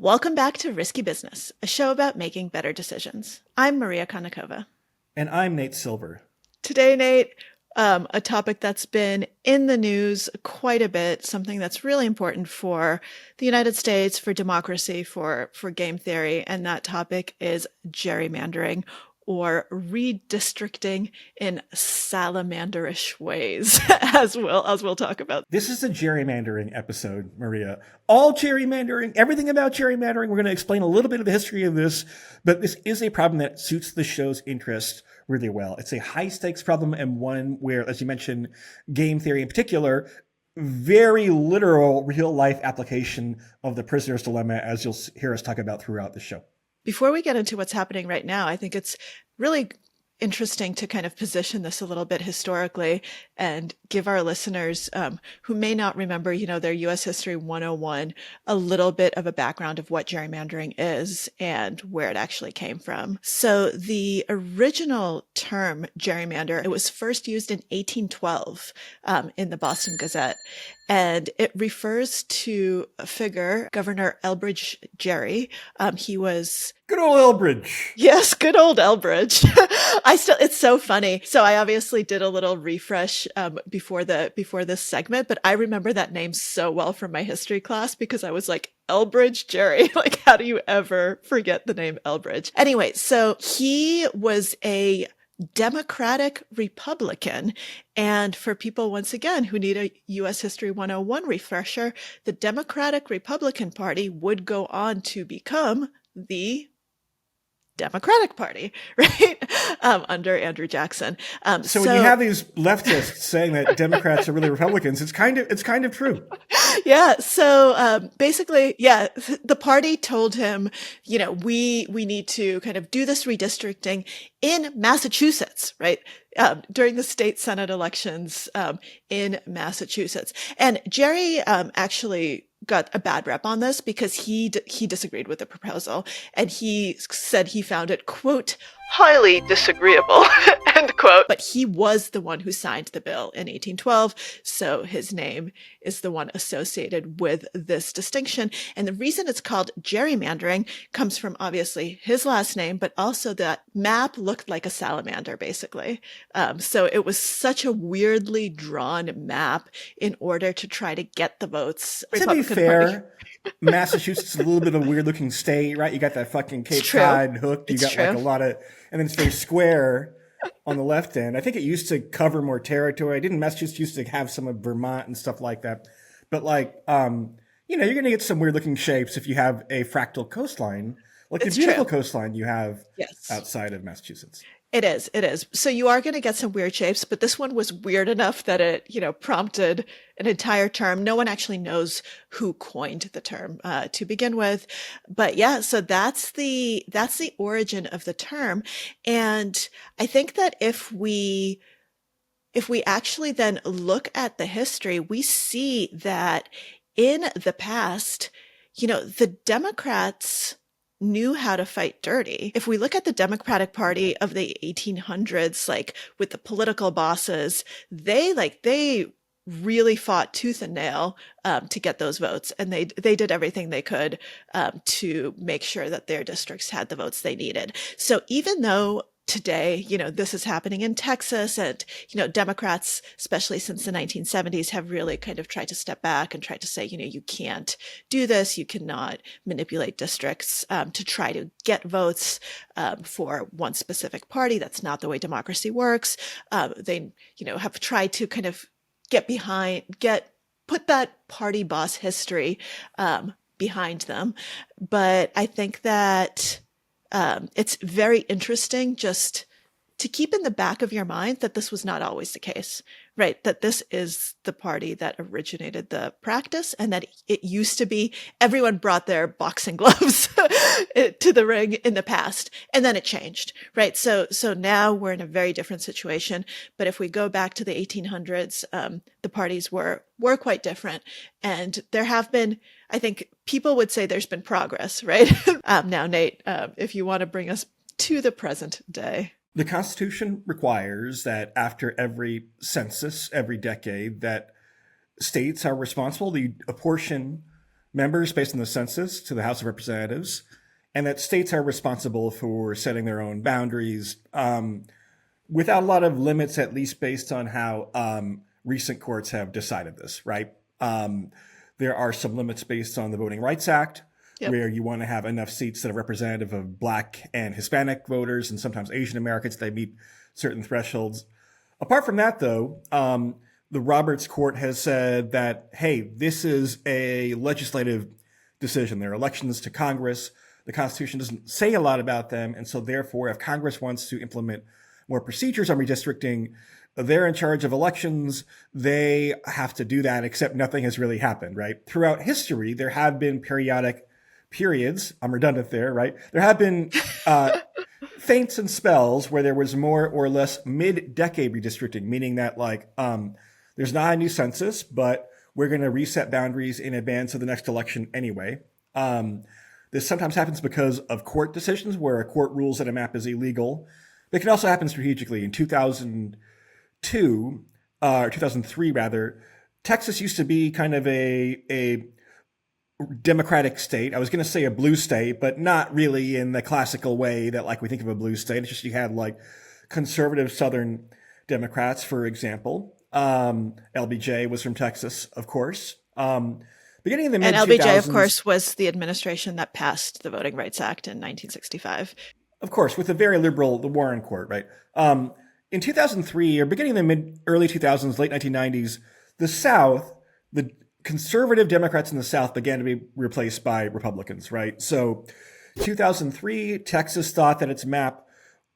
Welcome back to Risky Business, a show about making better decisions. I'm Maria Konnikova. And I'm Nate Silver. Today, Nate, a topic that's been in the news quite a bit, something that's really important for the United States, for democracy, for game theory, and that topic is gerrymandering, or redistricting in salamanderish ways, as we'll talk about. This is a gerrymandering episode, Maria. All gerrymandering, everything about gerrymandering. We're going to explain a little bit of the history of this, but this is a problem that suits the show's interest really well. It's a high stakes problem, and one where, as you mentioned, game theory in particular, very literal real life application of the prisoner's dilemma, as you'll hear us talk about throughout the show. Before we get into what's happening right now, I think it's really interesting to kind of position this a little bit historically and give our listeners who may not remember, their U.S. History 101, a little bit of a background of what gerrymandering is and where it actually came from. So the original term gerrymander, it was first used in 1812 in the Boston Gazette. And it refers to a figure, Governor Elbridge Gerry. He was... Good old Elbridge. Yes, good old Elbridge. It's so funny. So I obviously did a little refresh before this segment, but I remember that name so well from my history class because I was like, Elbridge Gerry. Like, how do you ever forget the name Elbridge? Anyway, so he was a Democratic Republican. And for people, once again, who need a U.S. History 101 refresher, the Democratic Republican Party would go on to become the Democratic Party, right? Under Andrew Jackson. So when you have these leftists saying that Democrats are really Republicans, it's kind of true. Yeah. So basically, the party told him, we need to kind of do this redistricting in Massachusetts, right? During the state Senate elections in Massachusetts. And Gerry actually got a bad rep on this because he disagreed with the proposal, and he said he found it, quote, highly disagreeable, end quote. But he was the one who signed the bill in 1812, so his name is the one associated with this distinction. And the reason it's called gerrymandering comes from obviously his last name, but also that map looked like a salamander, basically. So it was such a weirdly drawn map in order to try to get the votes. To be fair, Massachusetts is a little bit of a weird looking state, right? You got that fucking Cape Cod hook. You got like a lot of, and then it's very square on the left end. I think it used to cover more territory. Didn't Massachusetts used to have some of Vermont and stuff like that? But like, you're going to get some weird looking shapes if you have a fractal coastline, like the beautiful coastline you have outside of Massachusetts. It is. So you are going to get some weird shapes, but this one was weird enough that it, prompted an entire term. No one actually knows who coined the term to begin with. But yeah, so that's the origin of the term. And I think that if we actually then look at the history, we see that in the past, the Democrats knew how to fight dirty. If we look at the Democratic Party of the 1800s, like with the political bosses, they really fought tooth and nail to get those votes, and they did everything they could to make sure that their districts had the votes they needed. So even though today, this is happening in Texas, and, Democrats, especially since the 1970s, have really kind of tried to step back and try to say, you can't do this. You cannot manipulate districts to try to get votes for one specific party. That's not the way democracy works. They, have tried to kind of put that party boss history behind them. But I think that it's very interesting just to keep in the back of your mind that this was not always the case, right? That this is the party that originated the practice, and that it used to be everyone brought their boxing gloves to the ring in the past, and then it changed, right? So now we're in a very different situation. But if we go back to the 1800s, the parties were quite different, and there have been, I think people would say there's been progress, right? Now, Nate, if you want to bring us to the present day. The Constitution requires that after every census, every decade, that states are responsible to apportion members based on the census to the House of Representatives, and that states are responsible for setting their own boundaries without a lot of limits, at least based on how recent courts have decided this, right? There are some limits based on the Voting Rights Act, where you want to have enough seats that are representative of Black and Hispanic voters and sometimes Asian Americans. They meet certain thresholds. Apart from that, though, the Roberts Court has said that, hey, this is a legislative decision. There are elections to Congress. The Constitution doesn't say a lot about them. And so therefore, if Congress wants to implement more procedures on redistricting, they're in charge of elections. They have to do that, except nothing has really happened, right? Throughout history, there have been periodic periods. I'm redundant there, right? There have been feints and spells where there was more or less mid-decade redistricting, meaning that like there's not a new census, but we're going to reset boundaries in advance of the next election anyway. This sometimes happens because of court decisions where a court rules that a map is illegal. It can also happen strategically. In 2002, or 2003 rather, Texas used to be kind of a Democratic state. I was going to say a blue state, but not really in the classical way that like we think of a blue state. It's just you had like conservative Southern Democrats, for example. LBJ was from Texas, of course. Beginning in the mid-2000s. And LBJ, of course, was the administration that passed the Voting Rights Act in 1965. Of course, with the very liberal, the Warren Court, right? In 2003, or beginning in the early 2000s, late 1990s, the South, the conservative Democrats in the South began to be replaced by Republicans, right? So 2003, Texas thought that its map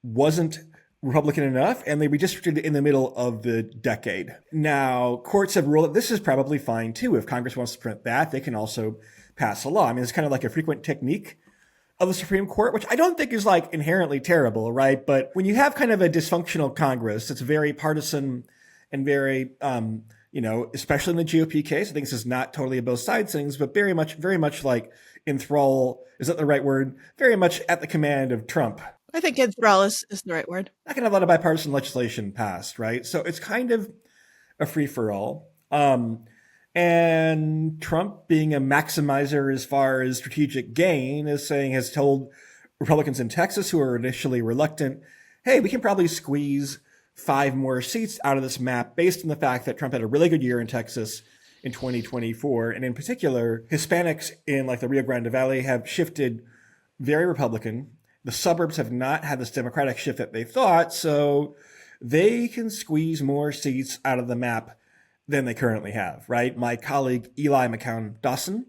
wasn't Republican enough, and they redistricted it in the middle of the decade. Now, courts have ruled that this is probably fine too. If Congress wants to prevent that, they can also pass a law. I mean, it's kind of like a frequent technique of the Supreme Court, which I don't think is like inherently terrible, right? But when you have kind of a dysfunctional Congress, it's very partisan and very, especially in the GOP case, I think this is not totally a both sides things, but very much like enthrall, is that the right word? Very much at the command of Trump. I think enthrall is the right word. Not going to have a lot of bipartisan legislation passed, right? So it's kind of a free-for-all. And Trump, being a maximizer as far as strategic gain, has told Republicans in Texas who are initially reluctant, hey, we can probably squeeze 5 more seats out of this map based on the fact that Trump had a really good year in Texas in 2024. And in particular, Hispanics in like the Rio Grande Valley have shifted very Republican. The suburbs have not had this Democratic shift that they thought, so they can squeeze more seats out of the map than they currently have, right? My colleague Eli McCown-Dawson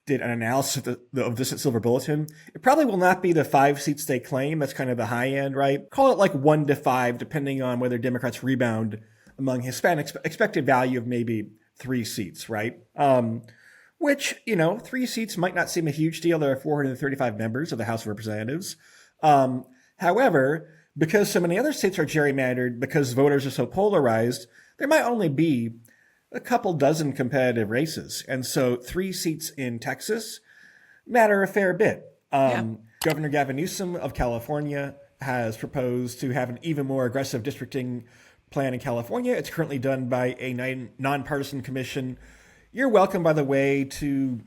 did an analysis of this at Silver Bulletin. It probably will not be the 5 seats they claim. That's kind of the high end, right? Call it like 1 to 5, depending on whether Democrats rebound among Hispanics. Expected value of maybe 3 seats, right? Which, 3 seats might not seem a huge deal. There are 435 members of the House of Representatives. However, because so many other states are gerrymandered, because voters are so polarized, there might only be a couple dozen competitive races. And so 3 seats in Texas matter a fair bit. Governor Gavin Newsom of California has proposed to have an even more aggressive districting plan in California. It's currently done by a nonpartisan commission. You're welcome, by the way, to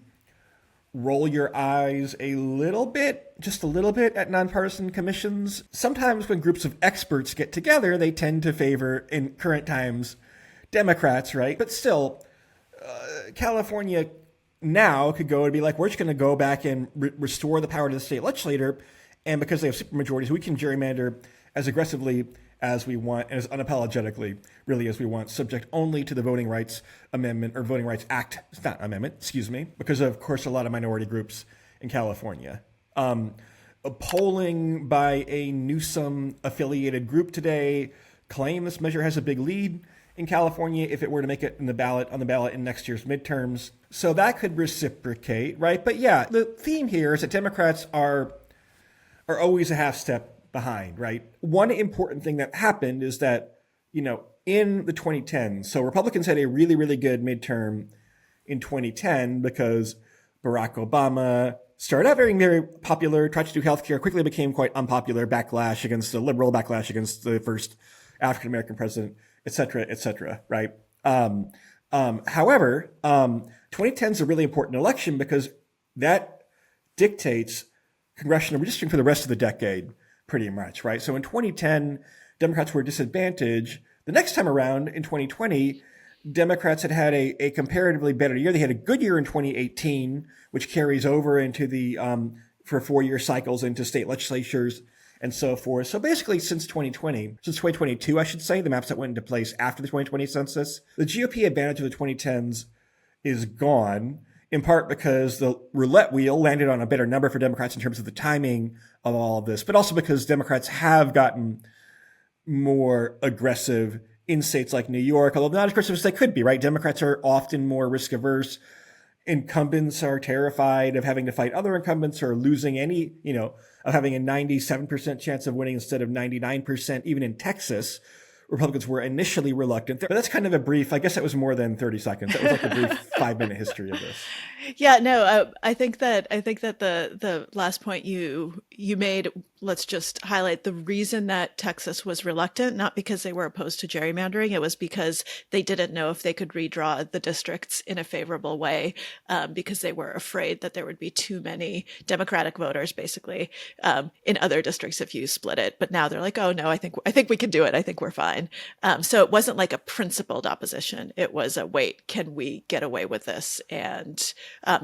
roll your eyes just a little bit at nonpartisan commissions. Sometimes when groups of experts get together, they tend to favor, in current times, Democrats, right? But still, California now could go and be like, we're just going to go back and restore the power to the state legislature. And because they have supermajorities, we can gerrymander as aggressively as we want and as unapologetically, really, as we want, subject only to the Voting Rights Amendment or Voting Rights Act. It's not amendment, excuse me, because of course, a lot of minority groups in California. A polling by a Newsom affiliated group today claim this measure has a big lead in California if it were to make it on the ballot in next year's midterms. So that could reciprocate, right? But yeah, the theme here is that Democrats are always a half step behind, right? One important thing that happened is that, in the 2010s, so Republicans had a really, really good midterm in 2010 because Barack Obama started out very, very popular, tried to do healthcare, quickly became quite unpopular, backlash against the liberal, backlash against the first African-American president, et cetera, right? However, 2010 is a really important election because that dictates congressional redistricting for the rest of the decade, pretty much, right? So in 2010, Democrats were disadvantaged. The next time around, in 2020, Democrats had a comparatively better year. They had a good year in 2018, which carries over into the for 4-year cycles into state legislatures and so forth. So basically, since 2022, I should say, the maps that went into place after the 2020 census, the GOP advantage of the 2010s is gone, in part because the roulette wheel landed on a better number for Democrats in terms of the timing of all of this, but also because Democrats have gotten more aggressive in states like New York, although not as aggressive as they could be, right? Democrats are often more risk averse. Incumbents are terrified of having to fight other incumbents or losing any, of having a 97% chance of winning instead of 99%, even in Texas. Republicans were initially reluctant. But that's kind of a brief, I guess that was more than 30 seconds. That was like a brief 5-minute history of this. Yeah, no, I think that the last point you made, let's just highlight the reason that Texas was reluctant, not because they were opposed to gerrymandering, it was because they didn't know if they could redraw the districts in a favorable way, because they were afraid that there would be too many Democratic voters, basically, in other districts if you split it. But now they're like, oh no, I think we can do it. I think we're fine. So it wasn't like a principled opposition. It was a wait, can we get away with this and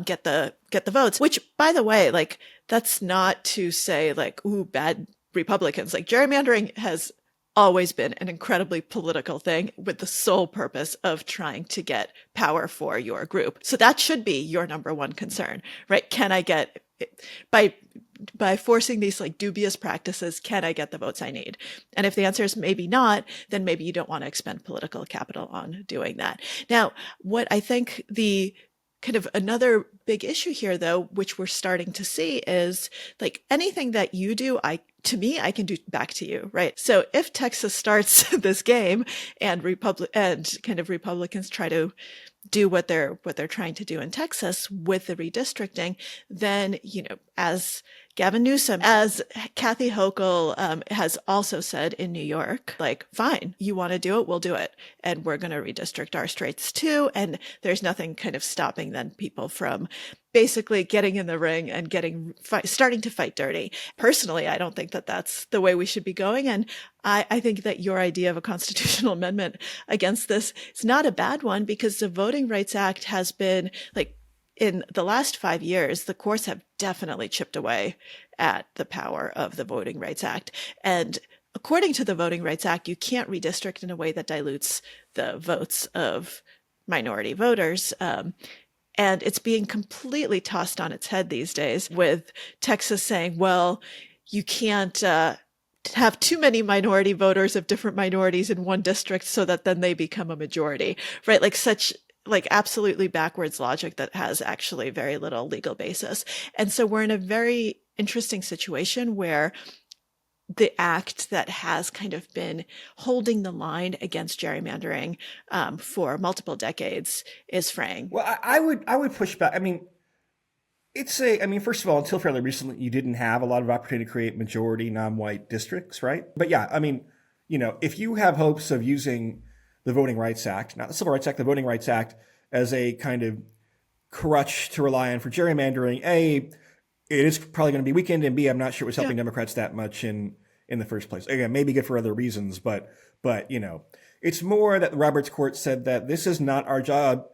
get the votes? Which, by the way, like, that's not to say like, ooh, bad Republicans. Like, gerrymandering has always been an incredibly political thing with the sole purpose of trying to get power for your group. So that should be your number one concern, right? Can I get, by forcing these like dubious practices, can I get the votes I need? And if the answer is maybe not, then maybe you don't want to expend political capital on doing that. Now, what I think the kind of another big issue here, though, which we're starting to see, is like anything that you do, I can do back to you, right? So if Texas starts this game and Republicans try to do what they're trying to do in Texas with the redistricting, then, as Gavin Newsom, as Kathy Hochul has also said in New York, like, fine, you want to do it, we'll do it. And we're going to redistrict our states too. And there's nothing kind of stopping then people from basically getting in the ring and starting to fight dirty. Personally, I don't think that that's the way we should be going. And I think that your idea of a constitutional amendment against this is not a bad one, because the Voting Rights Act has been like, in the last 5 years, the courts have definitely chipped away at the power of the Voting Rights Act. And according to the Voting Rights Act, you can't redistrict in a way that dilutes the votes of minority voters. And it's being completely tossed on its head these days, with Texas saying, well, you can't have too many minority voters of different minorities in one district so that then they become a majority, right? Like such like absolutely backwards logic that has actually very little legal basis. And so we're in a very interesting situation where the act that has kind of been holding the line against gerrymandering for multiple decades is fraying. Well, I would push back. I mean, first of all, until fairly recently, you didn't have a lot of opportunity to create majority non-white districts, right? But yeah, I mean, if you have hopes of using the Voting Rights Act, not the Civil Rights Act, the Voting Rights Act, as a kind of crutch to rely on for gerrymandering, A, it is probably going to be weakened, and B, I'm not sure it was helping Democrats that much in the first place. Again, maybe good for other reasons, but it's more that the Roberts Court said that this is not our job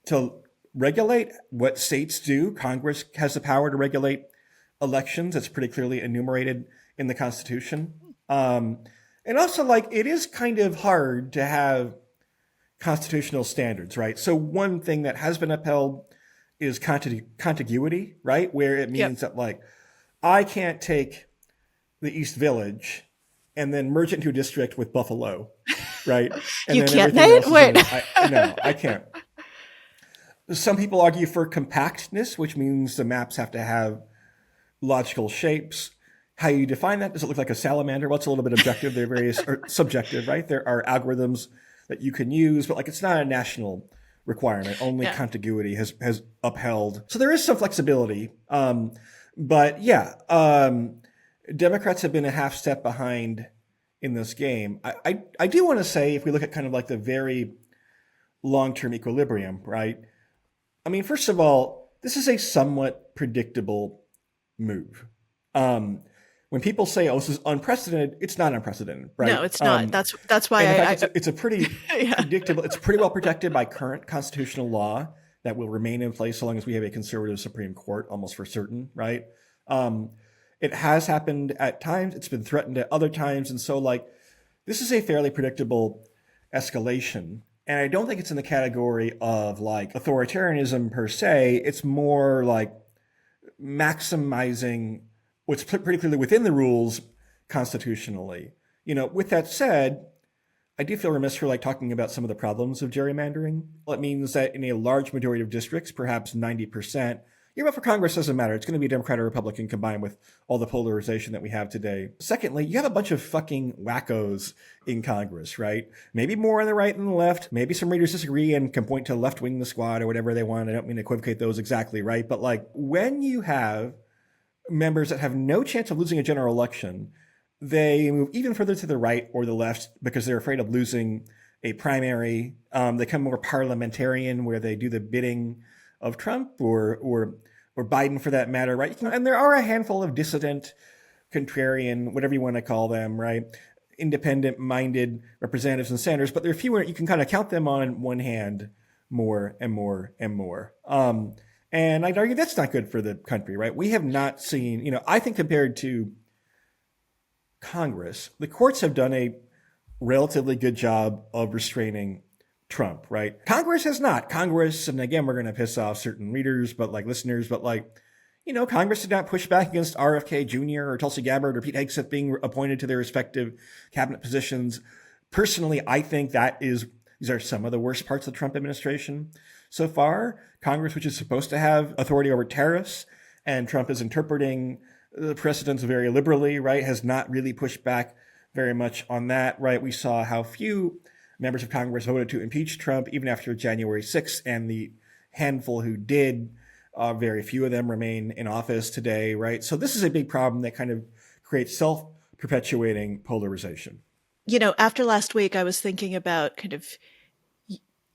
to regulate what states do. Congress has the power to regulate elections. It's pretty clearly enumerated in the Constitution. And also, like, it is kind of hard to have constitutional standards, right? So one thing that has been upheld is contiguity, right? Where it means that, like, I can't take the East Village and then merge it into a district with Buffalo, right? And you can't, Nate? Wait. No, I can't. Some people argue for compactness, which means the maps have to have logical shapes. How you define that? Does it look like a salamander? Well, it's a little bit objective. They're various or subjective, right? There are algorithms that you can use, but like it's not a national requirement. Only contiguity has upheld. So there is some flexibility. But Democrats have been a half step behind in this game. I do want to say, if we look at kind of like the very long-term equilibrium, right? I mean, first of all, this is a somewhat predictable move. When people say, "Oh, this is unprecedented," it's not unprecedented, right? No, it's not. That's why and in fact, it's a pretty yeah. predictable. It's pretty well protected by current constitutional law that will remain in place so long as we have a conservative Supreme Court, almost for certain, right? It has happened at times. It's been threatened at other times, and so this is a fairly predictable escalation. And I don't think it's in the category of authoritarianism per se. It's more like maximizing what's pretty clearly within the rules constitutionally. With that said, I do feel remiss for talking about some of the problems of gerrymandering. Well, it means that in a large majority of districts, perhaps 90%, your vote for Congress doesn't matter. It's going to be Democrat or Republican combined with all the polarization that we have today. Secondly, you have a bunch of fucking wackos in Congress, right? Maybe more on the right than the left. Maybe some readers disagree and can point to left wing the squad or whatever they want. I don't mean to equivocate those exactly, right? But when you have members that have no chance of losing a general election, they move even further to the right or the left because they're afraid of losing a primary. They become more parliamentarian, where they do the bidding of Trump or Biden for that matter, right? And there are a handful of dissident, contrarian, whatever you want to call them, right? Independent-minded representatives and senators, but there are fewer. You can kind of count them on one hand, more and more and more. And I'd argue that's not good for the country, right? We have not seen, I think compared to Congress, the courts have done a relatively good job of restraining Trump, right? Congress has not. Congress, and again, we're going to piss off certain readers, but listeners, but Congress did not push back against RFK Jr. or Tulsi Gabbard or Pete Hegseth being appointed to their respective cabinet positions. Personally, I think these are some of the worst parts of the Trump administration so far. Congress, which is supposed to have authority over tariffs, and Trump is interpreting the precedents very liberally, right, has not really pushed back very much on that, right? We saw how few members of Congress voted to impeach Trump even after January 6th, and the handful who did, very few of them remain in office today, right? So this is a big problem that kind of creates self-perpetuating polarization. After last week, I was thinking about kind of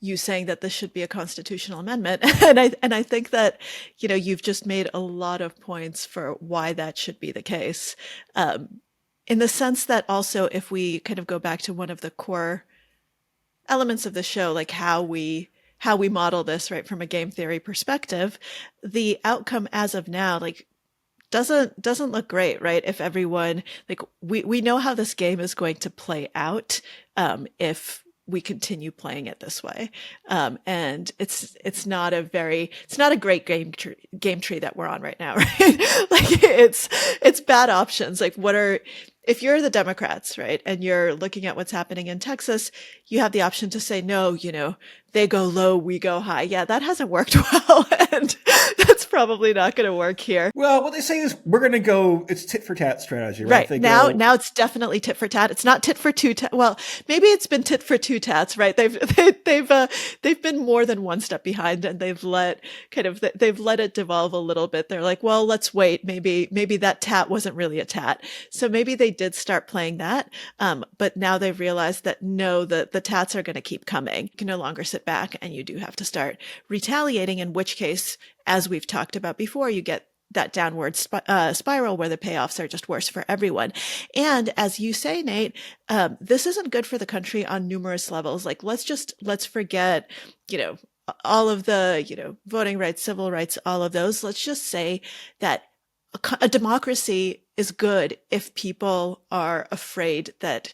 you saying that this should be a constitutional amendment. And I think that, you've just made a lot of points for why that should be the case. In the sense that also, if we kind of go back to one of the core elements of the show, like how we model this, right, from a game theory perspective, the outcome as of now, doesn't look great, right? If everyone, we know how this game is going to play out, if we continue playing it this way. And it's not a great game tree that we're on right now, right? It's bad options. If you're the Democrats, right, and you're looking at what's happening in Texas, you have the option to say, no, they go low, we go high. Yeah, that hasn't worked well. And that's probably not going to work here. Well, what they say is it's tit for tat strategy, right? Now it's definitely tit for tat. It's not tit for two. Well, maybe it's been tit for two tats, right? They've been more than one step behind, and they've let it devolve a little bit. They're like, well, let's wait. Maybe that tat wasn't really a tat. So maybe they did start playing that. But now they've realized that no, the tats are going to keep coming. You can no longer sit back, and you do have to start retaliating, in which case, as we've talked about before, you get that downward spiral where the payoffs are just worse for everyone. And as you say, Nate, this isn't good for the country on numerous levels. Let's forget, all of the, voting rights, civil rights, all of those. Let's just say that a democracy is good if people are afraid that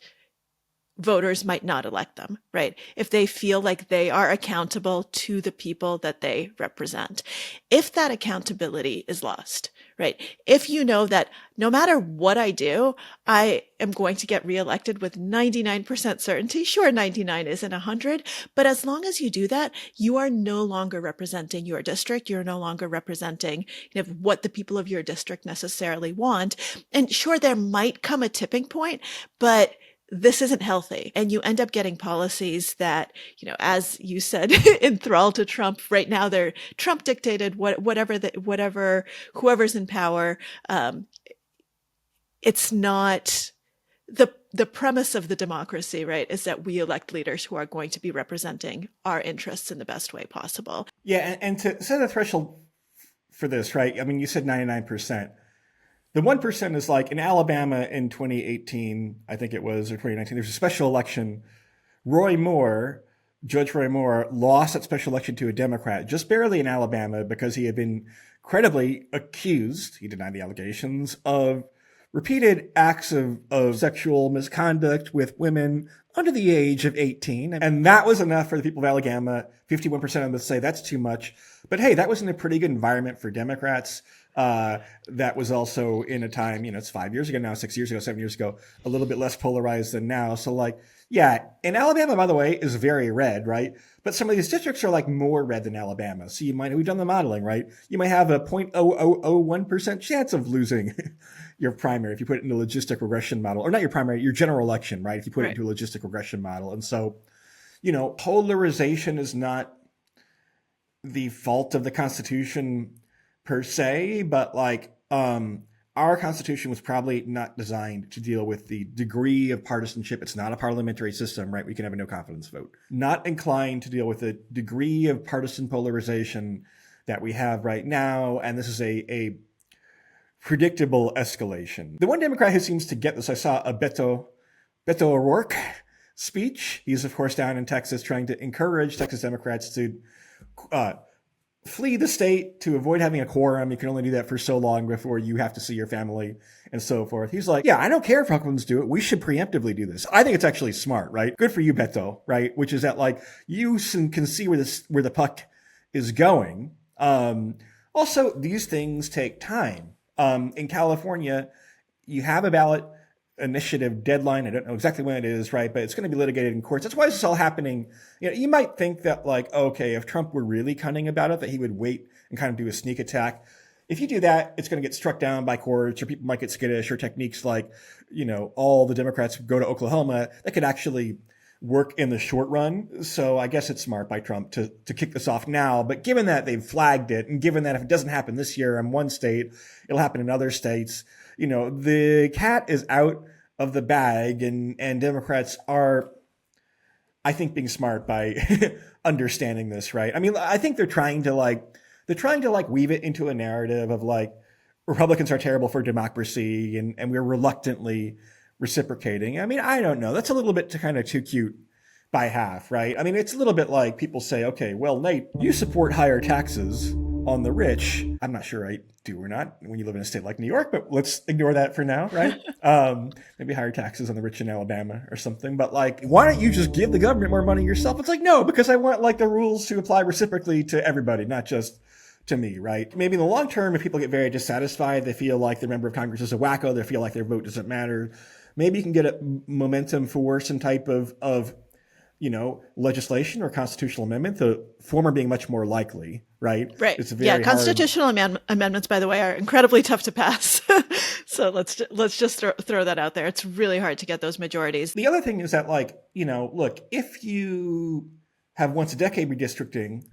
voters might not elect them, right? If they feel like they are accountable to the people that they represent. If that accountability is lost, right? If you know that no matter what I do, I am going to get reelected with 99% certainty. Sure, 99 isn't 100, but as long as you do that, you are no longer representing your district. You're no longer representing what the people of your district necessarily want. And sure, there might come a tipping point, but this isn't healthy. And you end up getting policies that, as you said, enthrall to Trump. Right now, they're Trump dictated, whoever's in power. It's not, the the premise of the democracy, right, is that we elect leaders who are going to be representing our interests in the best way possible. Yeah, and to set a threshold for this, right? I mean, you said 99%. The 1% is like in Alabama in 2018, I think it was, or 2019, there's a special election. Judge Roy Moore lost that special election to a Democrat, just barely in Alabama, because he had been credibly accused, he denied the allegations, of repeated acts of sexual misconduct with women under the age of 18. And that was enough for the people of Alabama. 51% of them say that's too much. But hey, that was in a pretty good environment for Democrats. That was also in a time, it's 5 years ago now, 6 years ago, 7 years ago, a little bit less polarized than now. So like, yeah, and Alabama, by the way, is very red, right? But some of these districts are like more red than Alabama. So we've done the modeling, right? You might have a 0.0001% chance of losing your primary if you put it into a logistic regression model, or not your primary, your general election, right? If you put it into a logistic regression model. And so, polarization is not the fault of the Constitution per se, but like, our Constitution was probably not designed to deal with the degree of partisanship. It's not a parliamentary system, right? We can have a no confidence vote. Not inclined to deal with the degree of partisan polarization that we have right now. And this is a predictable escalation. The one Democrat who seems to get this, I saw a Beto O'Rourke speech. He's, of course, down in Texas trying to encourage Texas Democrats to flee the state to avoid having a quorum. You can only do that for so long before you have to see your family and so forth. He's like, yeah, I don't care if Republicans do it. We should preemptively do this. I think it's actually smart, right? Good for you, Beto, right? Which is that like you can see where the puck is going. Also, these things take time. In California, you have a ballot initiative deadline. I don't know exactly when it is, right? But it's going to be litigated in courts. That's why this is all happening. You might think that like, okay, if Trump were really cunning about it, that he would wait and kind of do a sneak attack. If you do that, it's going to get struck down by courts, or people might get skittish, or techniques like, all the Democrats go to Oklahoma that could actually work in the short run. So I guess it's smart by Trump to kick this off now. But given that they've flagged it, and given that if it doesn't happen this year in one state, it'll happen in other states, the cat is out of the bag, and Democrats are, I think, being smart by understanding this, right? I mean, I think they're trying to weave it into a narrative of like, Republicans are terrible for democracy, and we're reluctantly reciprocating. I mean, I don't know. That's a little bit too cute by half, right? I mean, it's a little bit like people say, okay, well, Nate, you support higher taxes on the rich. I'm not sure I do or not when you live in a state like New York, but let's ignore that for now, right? Maybe higher taxes on the rich in Alabama or something. But like, why don't you just give the government more money yourself? It's like, no, because I want like the rules to apply reciprocally to everybody, not just to me, right? Maybe in the long term, if people get very dissatisfied, they feel like their member of Congress is a wacko, they feel like their vote doesn't matter. Maybe you can get a momentum for some type of legislation or constitutional amendment, the former being much more likely, right? Right. It's very constitutional amendments, by the way, are incredibly tough to pass. So let's just throw that out there. It's really hard to get those majorities. The other thing is that, like, look, if you have once a decade redistricting,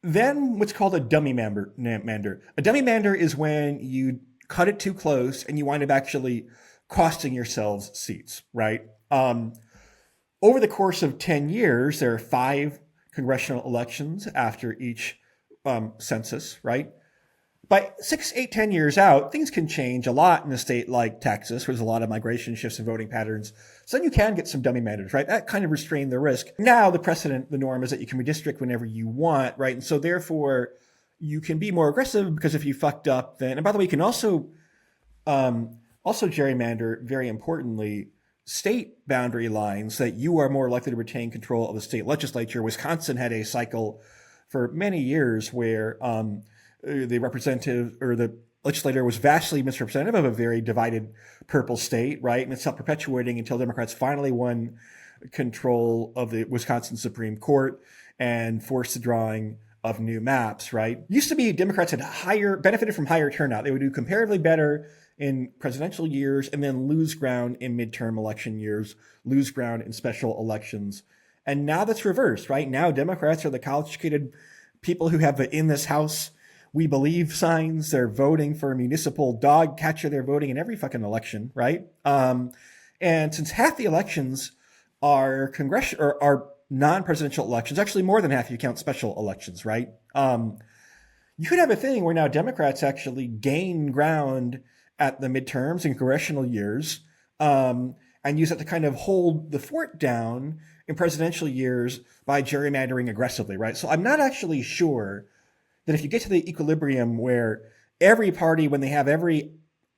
then what's called a dummy mander. A dummy mander is when you cut it too close and you wind up actually costing yourselves seats, right? Over the course of 10 years, there are 5 congressional elections after each census, right? By 6, 8, 10 years out, things can change a lot in a state like Texas, where there's a lot of migration shifts in voting patterns. So then you can get some dummy manders, right? That kind of restrain the risk. Now the norm is that you can redistrict whenever you want, right? And so therefore, you can be more aggressive, because if you fucked up, then, and by the way, you can also gerrymander, very importantly, state boundary lines that you are more likely to retain control of the state legislature. Wisconsin had a cycle for many years where the representative or the legislator was vastly misrepresentative of a very divided purple state, right? And it's self-perpetuating until Democrats finally won control of the Wisconsin Supreme Court and forced the drawing of new maps, right? Used to be Democrats had benefited from higher turnout. They would do comparatively better in presidential years and then lose ground in midterm election years, lose ground in special elections. And now that's reversed, right? Now Democrats are the college-educated people who have the "in this house we believe" signs. They're voting for a municipal dog catcher. They're voting in every fucking election, right? And since half the elections are congressional or are non-presidential elections, actually more than half if you count special elections, right? You could have a thing where now Democrats actually gain ground at the midterms and congressional years, and use that to kind of hold the fort down in presidential years by gerrymandering aggressively, right? So I'm not actually sure that if you get to the equilibrium where every party, when they have every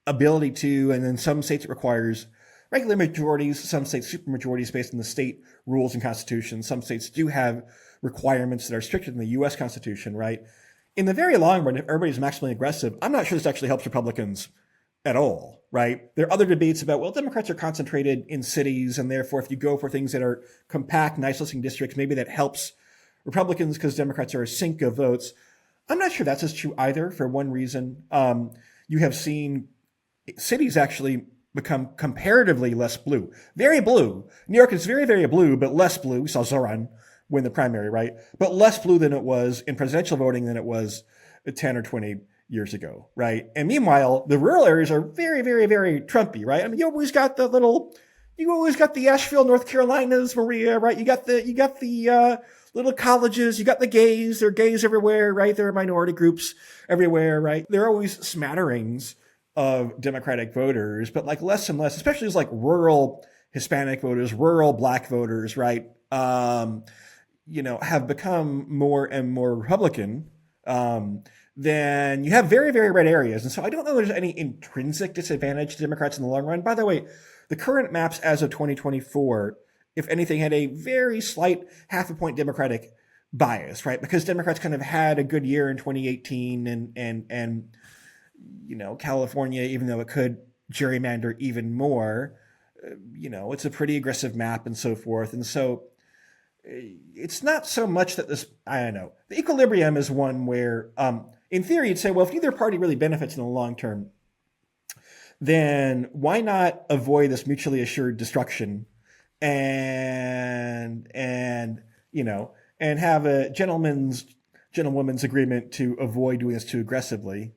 ability to, and in some states it requires regular majorities, some states supermajorities based on the state rules and constitution, some states do have requirements that are stricter than the U.S. Constitution, right? In the very long run, if everybody's maximally aggressive, I'm not sure this actually helps Republicans at all, right? There are other debates about, well, Democrats are concentrated in cities, and therefore if you go for things that are compact, nice listening districts, maybe that helps Republicans because Democrats are a sink of votes. I'm not sure that's as true either for one reason. You have seen cities actually become comparatively less blue. Very blue. New York is very, very blue, but less blue. We saw Zoran win the primary, right? But less blue than it was in presidential voting than it was 10 or 20 years ago, right? And meanwhile, the rural areas are very, very, very Trumpy, right? I mean, you always got the Asheville, North Carolinas, Maria, right? You got the little colleges, you got the gays, there are gays everywhere, right? There are minority groups everywhere, right? There are always smatterings of Democratic voters, but like less and less, especially as like rural Hispanic voters, rural Black voters, right? Have become more and more Republican. Then you have very, very red areas. And so I don't know there's any intrinsic disadvantage to Democrats in the long run. By the way, the current maps as of 2024, if anything, had a very slight half a point Democratic bias, right? Because Democrats kind of had a good year in 2018 and California, even though it could gerrymander even more, it's a pretty aggressive map and so forth. And so it's not so much that the equilibrium is one where, in theory, you'd say, well, if neither party really benefits in the long term, then why not avoid this mutually assured destruction and have a gentlewoman's agreement to avoid doing this too aggressively.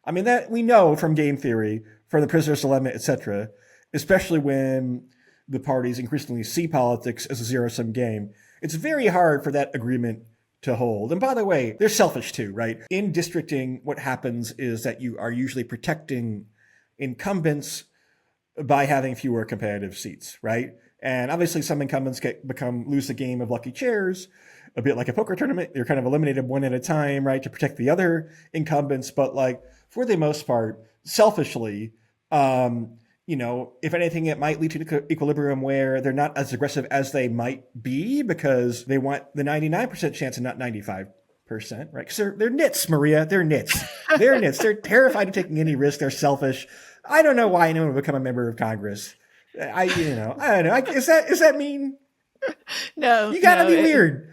I mean, that we know from game theory, from the prisoner's dilemma, etc., especially when the parties increasingly see politics as a zero-sum game. It's very hard for that agreement to hold. And by the way, they're selfish too, right? In districting, what happens is that you are usually protecting incumbents by having fewer competitive seats, right? And obviously some incumbents lose the game of lucky chairs, a bit like a poker tournament. You're kind of eliminated one at a time, right, to protect the other incumbents. But like for the most part, selfishly, if anything, it might lead to equilibrium where they're not as aggressive as they might be because they want the 99% chance and not 95%, right? Because they're nits, Maria. They're nits. They're nits. They're terrified of taking any risk. They're selfish. I don't know why anyone would become a member of Congress. I don't know. Is that mean? No. You gotta be weird.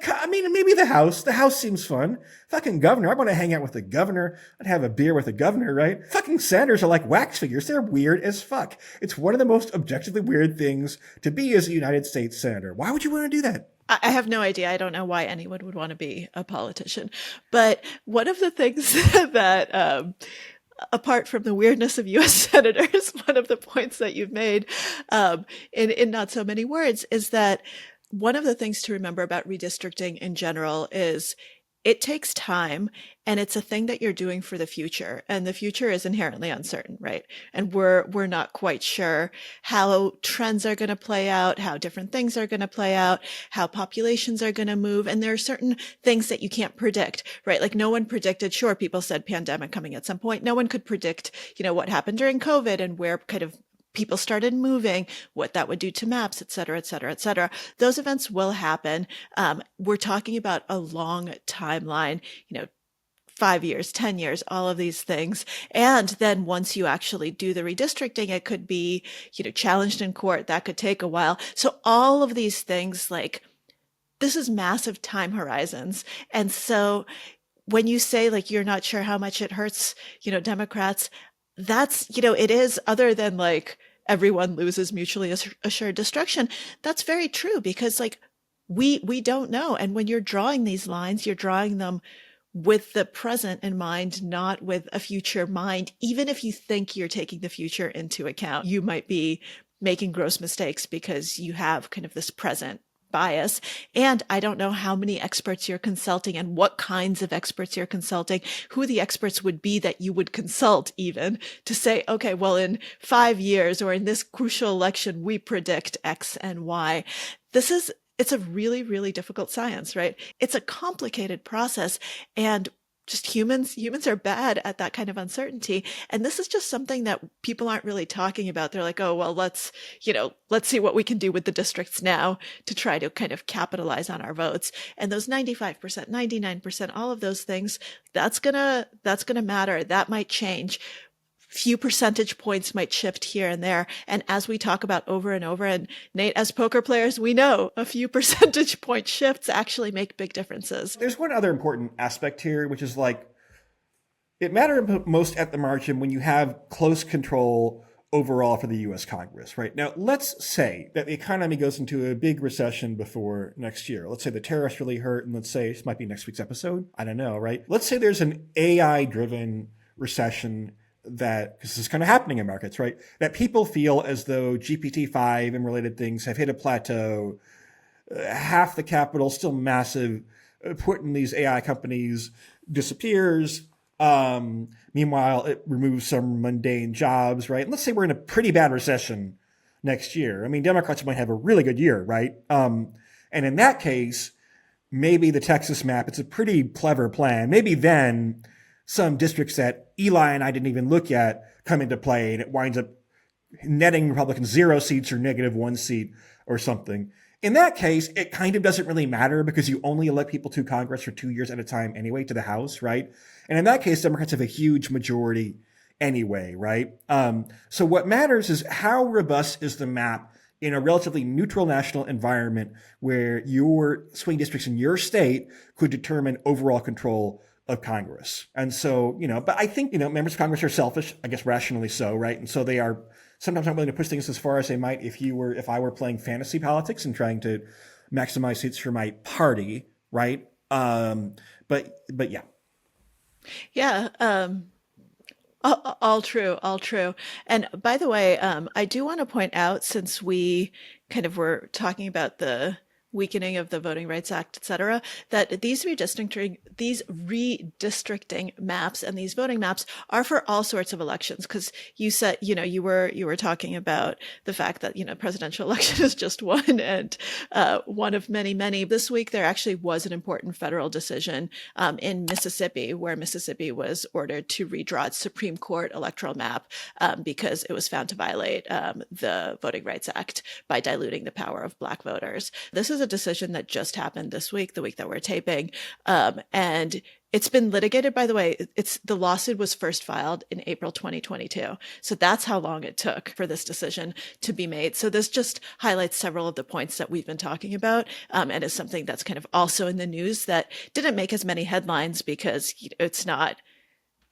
I mean, maybe the House. The House seems fun. Fucking governor. I want to hang out with the governor. I'd have a beer with the governor, right? Fucking senators are like wax figures. They're weird as fuck. It's one of the most objectively weird things to be as a United States senator. Why would you want to do that? I have no idea. I don't know why anyone would want to be a politician. But one of the things that, apart from the weirdness of U.S. senators, one of the points that you've made in not so many words is that one of the things to remember about redistricting in general is it takes time and it's a thing that you're doing for the future. And the future is inherently uncertain, right? And we're not quite sure how trends are going to play out, how different things are going to play out, how populations are going to move. And there are certain things that you can't predict, right? Like no one predicted, sure, people said pandemic coming at some point. No one could predict, what happened during COVID and where kind of people started moving, what that would do to maps, et cetera, et cetera, et cetera. Those events will happen. We're talking about a long timeline, 5 years, 10 years, all of these things. And then once you actually do the redistricting, it could be, challenged in court. That could take a while. So all of these things, like, this is massive time horizons. And so when you say, like, you're not sure how much it hurts, Democrats, that's, it is, other than like everyone loses mutually assured destruction. That's very true because like we don't know. And when you're drawing these lines, you're drawing them with the present in mind, not with a future mind. Even if you think you're taking the future into account, you might be making gross mistakes because you have kind of this present bias. And I don't know how many experts you're consulting and what kinds of experts you're consulting, who the experts would be that you would consult even to say, okay, well, in 5 years or in this crucial election, we predict X and Y. It's a really, really difficult science, right? It's a complicated process, and just humans are bad at that kind of uncertainty. And this is just something that people aren't really talking about. They're like, oh, well, let's see what we can do with the districts now to try to kind of capitalize on our votes. And those 95%, 99%, all of those things, that's gonna matter. That might change. Few percentage points might shift here and there. And as we talk about over and over, and Nate, as poker players, we know a few percentage point shifts actually make big differences. There's one other important aspect here, which is like, it matters most at the margin when you have close control overall for the US Congress, right? Now, let's say that the economy goes into a big recession before next year. Let's say the tariffs really hurt, and let's say this might be next week's episode. I don't know, right? Let's say there's an AI-driven recession that, because this is kind of happening in markets, right? That people feel as though GPT-5 and related things have hit a plateau. Half the capital, still massive, put in these AI companies disappears. Meanwhile, it removes some mundane jobs, right? And let's say we're in a pretty bad recession next year. I mean, Democrats might have a really good year, right? And in that case, maybe the Texas map, it's a pretty clever plan. Maybe then some districts that Eli and I didn't even look at come into play, and it winds up netting Republicans 0 seats or -1 seat or something. In that case, it kind of doesn't really matter because you only elect people to Congress for 2 years at a time anyway, to the House, right? And in that case, Democrats have a huge majority anyway, right? So what matters is how robust is the map in a relatively neutral national environment where your swing districts in your state could determine overall control of Congress. And so, but I think, members of Congress are selfish, I guess rationally so, right? And so they are sometimes not willing to push things as far as they might if I were playing fantasy politics and trying to maximize seats for my party, right? But yeah. Yeah. All true. And by the way, I do want to point out, since we kind of were talking about the weakening of the Voting Rights Act, et cetera, that these redistricting maps and these voting maps are for all sorts of elections. Because you said, you were talking about the fact that, presidential election is just one and one of many, many. This week, there actually was an important federal decision in Mississippi, where Mississippi was ordered to redraw its Supreme Court electoral map because it was found to violate the Voting Rights Act by diluting the power of Black voters. This is a decision that just happened this week, the week that we're taping. And it's been litigated, by the way. The lawsuit was first filed in April 2022. So that's how long it took for this decision to be made. So this just highlights several of the points that we've been talking about, and is something that's kind of also in the news that didn't make as many headlines because it's not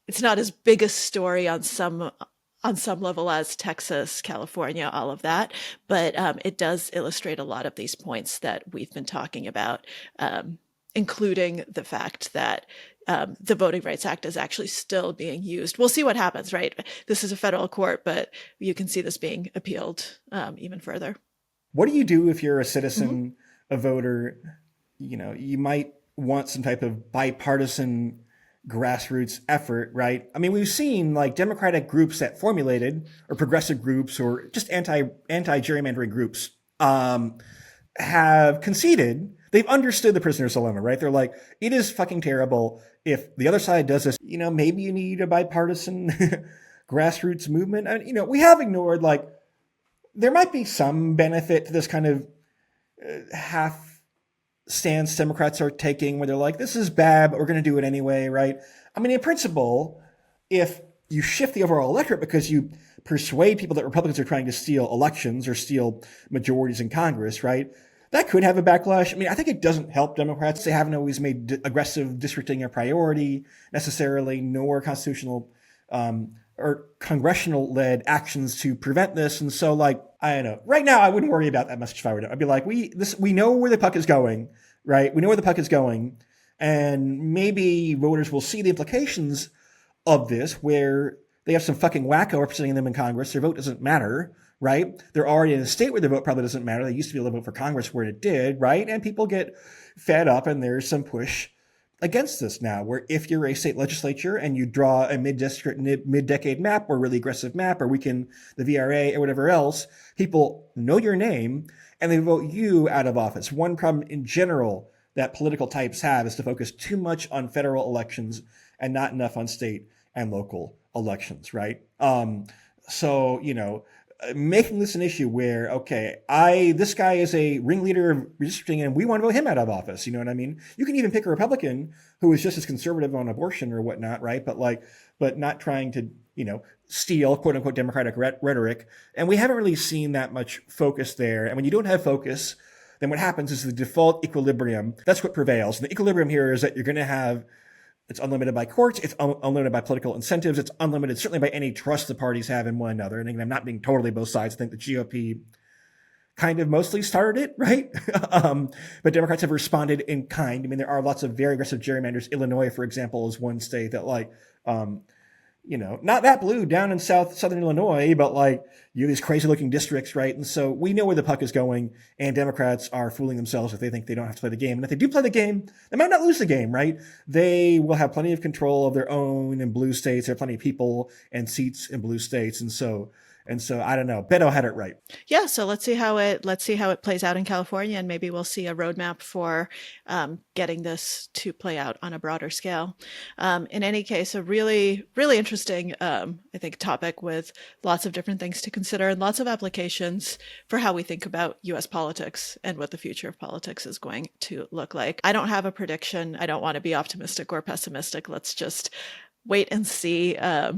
as big a story on some level as Texas, California, all of that. But it does illustrate a lot of these points that we've been talking about, including the fact that the Voting Rights Act is actually still being used. We'll see what happens, right? This is a federal court, but you can see this being appealed even further. What do you do if you're a citizen, a voter? You might want some type of bipartisan grassroots effort, right? I mean, we've seen like Democratic groups that formulated, or progressive groups, or just anti-gerrymandering groups have conceded. They've understood the prisoner's dilemma, right? They're like, it is fucking terrible if the other side does this. Maybe you need a bipartisan grassroots movement. And, we have ignored, like, there might be some benefit to this kind of half stance Democrats are taking where they're like, this is bad, but we're going to do it anyway, right? I mean, in principle, if you shift the overall electorate because you persuade people that Republicans are trying to steal elections or steal majorities in Congress, right? That could have a backlash. I mean, I think it doesn't help Democrats. They haven't always made aggressive districting a priority necessarily, nor constitutional or congressional-led actions to prevent this. And so, like, I don't know. Right now, I wouldn't worry about that message if I were to. I'd be like, we know where the puck is going, right? We know where the puck is going, and maybe voters will see the implications of this, where they have some fucking wacko representing them in Congress. Their vote doesn't matter, right? They're already in a state where the vote probably doesn't matter. They used to be able to vote for Congress where it did, right? And people get fed up, and there's some push against this now, where if you're a state legislature and you draw a mid-district, mid-decade map or really aggressive map or weaken the VRA or whatever else, people know your name and they vote you out of office. One problem in general that political types have is to focus too much on federal elections and not enough on state and local elections, right? So, making this an issue where, okay, this guy is a ringleader of redistricting and we want to vote him out of office. You know what I mean? You can even pick a Republican who is just as conservative on abortion or whatnot, right? But not trying to, steal quote unquote Democratic rhetoric. And we haven't really seen that much focus there. And when you don't have focus, then what happens is the default equilibrium, that's what prevails. And the equilibrium here is that you're going to have, it's unlimited by courts. It's unlimited by political incentives. It's unlimited certainly by any trust the parties have in one another. And again, I'm not being totally both sides. I think the GOP kind of mostly started it, right? But Democrats have responded in kind. I mean, there are lots of very aggressive gerrymanders. Illinois, for example, is one state that not that blue down in southern Illinois, but you have these crazy looking districts, right? And so we know where the puck is going, and Democrats are fooling themselves if they think they don't have to play the game. And if they do play the game, they might not lose the game, right? They will have plenty of control of their own in blue states. There are plenty of people and seats in blue states. And so I don't know. Beto had it right. Yeah. So let's see how it plays out in California, and maybe we'll see a roadmap for getting this to play out on a broader scale. In any case, a really, really interesting, I think, topic with lots of different things to consider and lots of applications for how we think about U.S. politics and what the future of politics is going to look like. I don't have a prediction. I don't want to be optimistic or pessimistic. Let's just wait and see, how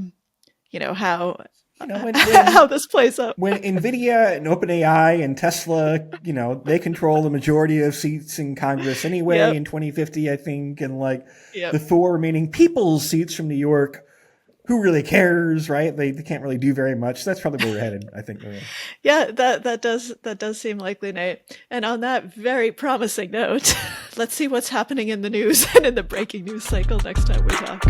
this plays out. When NVIDIA and OpenAI and Tesla, they control the majority of seats in Congress anyway in 2050, I think. And the 4 remaining people's seats from New York, who really cares, right? They can't really do very much. That's probably where we're headed, I think. Yeah, that does seem likely, Nate. And on that very promising note, let's see what's happening in the news and in the breaking news cycle next time we talk.